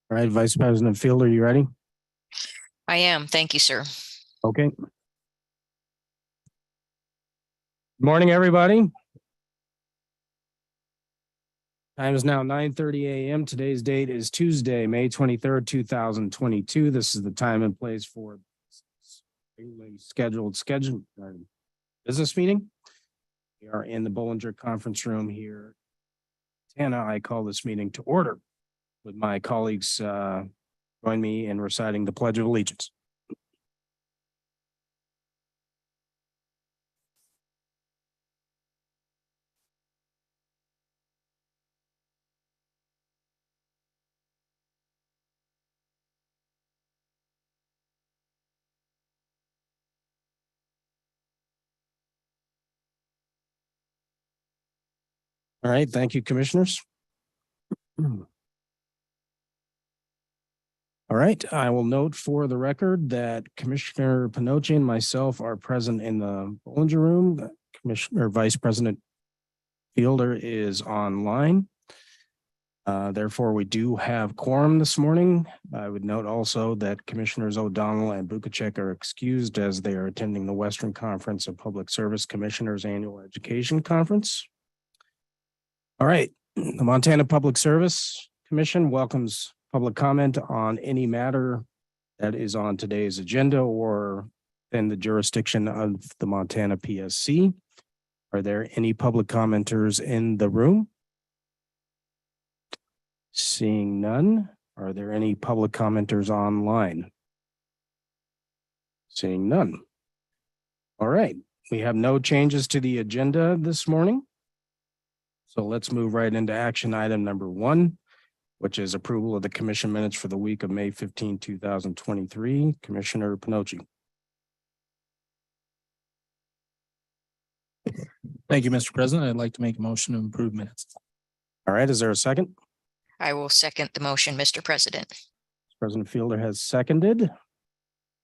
All right, Vice President Field, are you ready? I am. Thank you, sir. Okay. Good morning, everybody. Time is now 9:30 a.m. Today's date is Tuesday, May 23rd, 2022. This is the time and place for scheduled business meeting. We are in the Bollinger Conference Room here. Tana, I call this meeting to order. With my colleagues join me in reciting the Pledge of Allegiance. All right, thank you, commissioners. All right, I will note for the record that Commissioner Pinocci and myself are present in the Bollinger Room. Commissioner Vice President Fielder is online. Therefore, we do have quorum this morning. I would note also that Commissioners O'Donnell and Bukacek are excused as they are attending the Western Conference of Public Service Commissioners Annual Education Conference. All right, the Montana Public Service Commission welcomes public comment on any matter that is on today's agenda or in the jurisdiction of the Montana PSC. Are there any public commenters in the room? Seeing none. Are there any public commenters online? Seeing none. All right, we have no changes to the agenda this morning. So let's move right into action item number 1, which is approval of the commission minutes for the week of May 15, 2023. Commissioner Pinocci. Thank you, Mr. President. I'd like to make a motion to approve minutes. All right, is there a second? I will second the motion, Mr. President. President Fielder has seconded.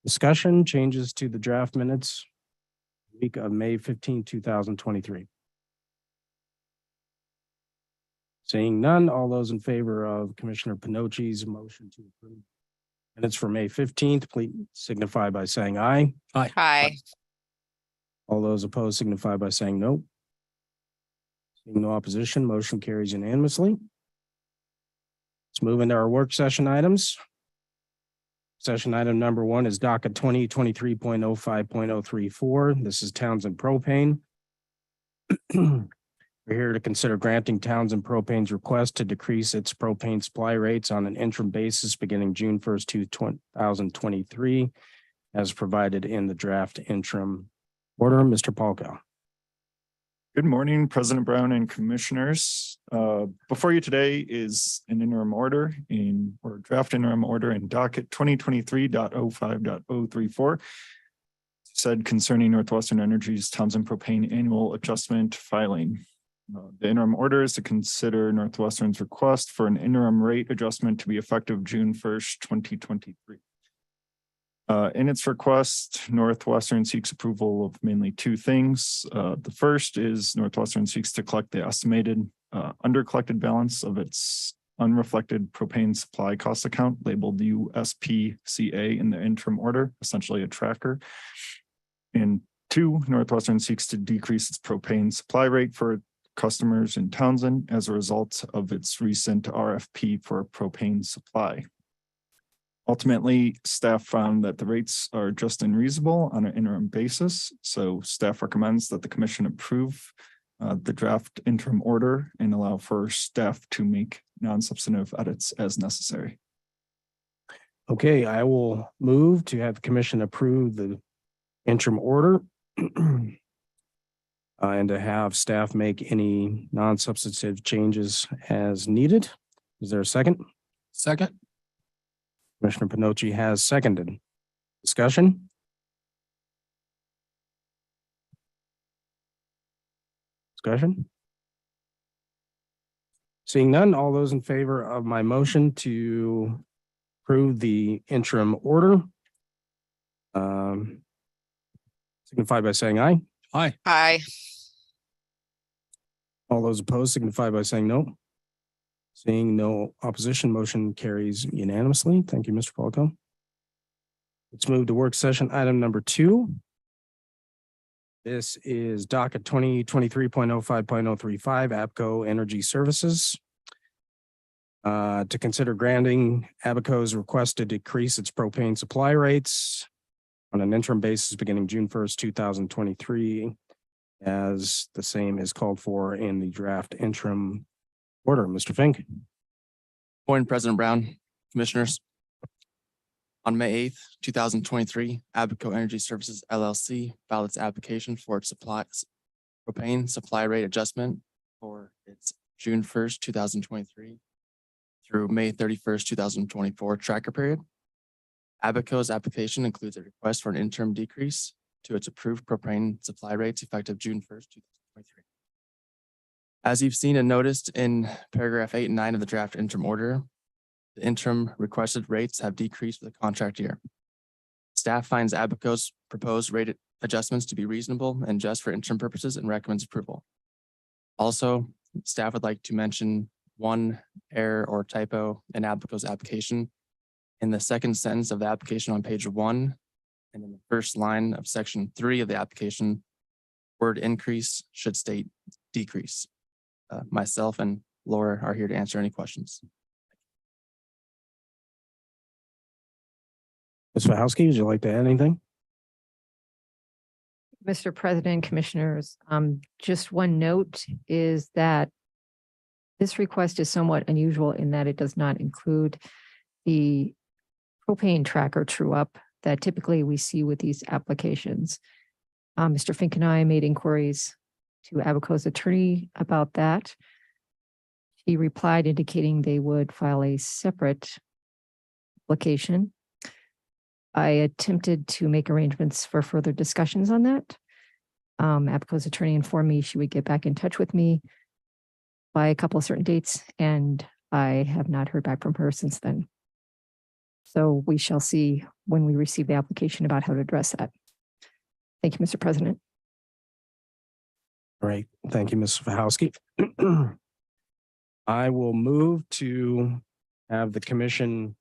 Discussion, changes to the draft minutes week of May 15, 2023. Seeing none, all those in favor of Commissioner Pinocci's motion to approve minutes for May 15th, please signify by saying aye. Aye. Aye. All those opposed signify by saying no. Seeing no opposition, motion carries unanimously. Let's move into our work session items. Session item number 1 is docket 2023.05.034. This is Townsend Propane. We're here to consider granting Townsend Propane's request to decrease its propane supply rates on an interim basis beginning June 1st, 2023, as provided in the draft interim order. Mr. Polka. Good morning, President Brown and commissioners. Before you today is an interim order or draft interim order in docket 2023.05.034. Said concerning Northwestern Energy's Townsend Propane annual adjustment filing. The interim order is to consider Northwestern's request for an interim rate adjustment to be effective June 1st, 2023. In its request, Northwestern seeks approval of mainly 2 things. The first is Northwestern seeks to collect the estimated undercollected balance of its unreflected propane supply cost account labeled USPCA in the interim order, essentially a tracker. And 2, Northwestern seeks to decrease its propane supply rate for customers in Townsend as a result of its recent RFP for propane supply. Ultimately, staff found that the rates are just and reasonable on an interim basis. So staff recommends that the commission approve the draft interim order and allow for staff to make non-substantive edits as necessary. Okay, I will move to have the commission approve the interim order and to have staff make any non-substantive changes as needed. Is there a second? Second. Commissioner Pinocci has seconded. Discussion? Discussion? Seeing none, all those in favor of my motion to approve the interim order, signify by saying aye. Aye. Aye. All those opposed signify by saying no. Seeing no opposition, motion carries unanimously. Thank you, Mr. Polko. Let's move to work session item number 2. This is docket 2023.05.035 APCO Energy Services. To consider granting Abaco's request to decrease its propane supply rates on an interim basis beginning June 1st, 2023, as the same is called for in the draft interim order. Mr. Fink. Morning, President Brown, Commissioners. On May 8th, 2023, Abaco Energy Services LLC filed its application for its propane supply rate adjustment for its June 1st, 2023 through May 31st, 2024 tracker period. Abaco's application includes a request for an interim decrease to its approved propane supply rates effective June 1st, 2023. As you've seen and noticed in paragraph 8 and 9 of the draft interim order, the interim requested rates have decreased for the contract year. Staff finds Abaco's proposed rate adjustments to be reasonable and just for interim purposes and recommends approval. Also, staff would like to mention one error or typo in Abaco's application. In the second sentence of the application on page 1, and in the first line of section 3 of the application, word increase should state decrease. Myself and Laura are here to answer any questions. Ms. Wachowski, would you like to add anything? Mr. President, Commissioners, just one note is that this request is somewhat unusual in that it does not include the propane tracker true up that typically we see with these applications. Mr. Fink and I made inquiries to Abaco's attorney about that. He replied indicating they would file a separate application. I attempted to make arrangements for further discussions on that. Abaco's attorney informed me she would get back in touch with me by a couple of certain dates, and I have not heard back from her since then. So we shall see when we receive the application about how to address that. Thank you, Mr. President. All right. Thank you, Ms. Wachowski. I will move to have the commission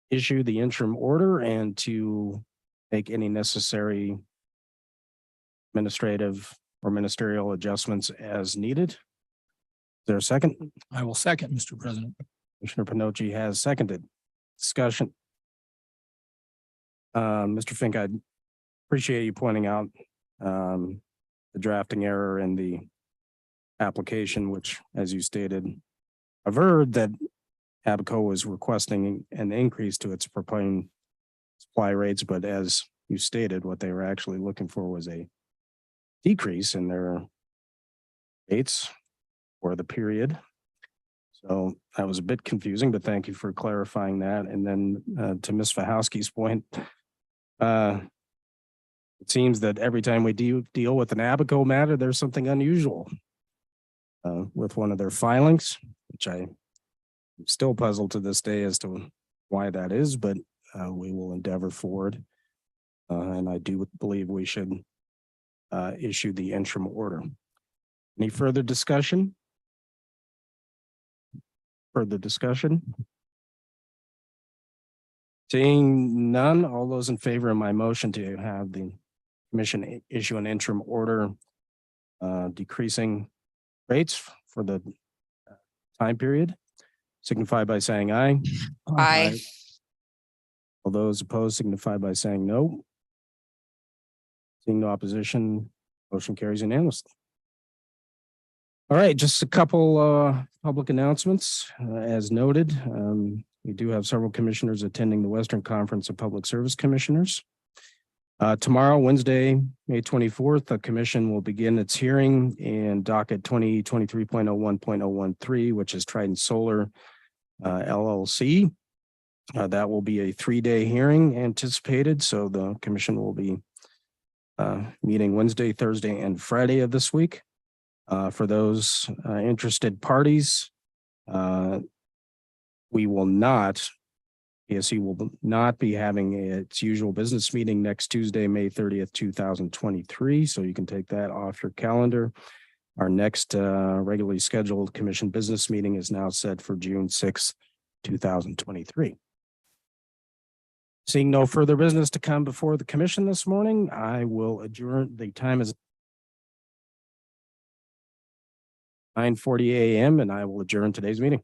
issue the interim order and to make any necessary administrative or ministerial adjustments as needed. Is there a second? I will second, Mr. President. Commissioner Pinocci has seconded. Discussion. Mr. Fink, I appreciate you pointing out the drafting error in the application, which, as you stated, I've heard that Abaco was requesting an increase to its propane supply rates, but as you stated, what they were actually looking for was a decrease in their rates for the period. So that was a bit confusing, but thank you for clarifying that. And then to Ms. Wachowski's point, it seems that every time we deal with an Abaco matter, there's something unusual with one of their filings, which I'm still puzzled to this day as to why that is, but we will endeavor forward. And I do believe we should issue the interim order. Any further discussion? Further discussion? Seeing none, all those in favor of my motion to have the commission issue an interim order decreasing rates for the time period, signify by saying aye. Aye. All those opposed signify by saying no. Seeing no opposition, motion carries unanimously. All right, just a couple public announcements. As noted, we do have several commissioners attending the Western Conference of Public Service Commissioners. Tomorrow, Wednesday, May 24th, the commission will begin its hearing in docket 2023.01.013, which is Trident Solar LLC. That will be a 3-day hearing anticipated, so the commission will be meeting Wednesday, Thursday, and Friday of this week. For those interested parties, we will not, PSC will not be having its usual business meeting next Tuesday, May 30th, 2023. So you can take that off your calendar. Our next regularly scheduled commission business meeting is now set for June 6th, 2023. Seeing no further business to come before the commission this morning, I will adjourn. The time is 9:40 a.m. and I will adjourn today's meeting.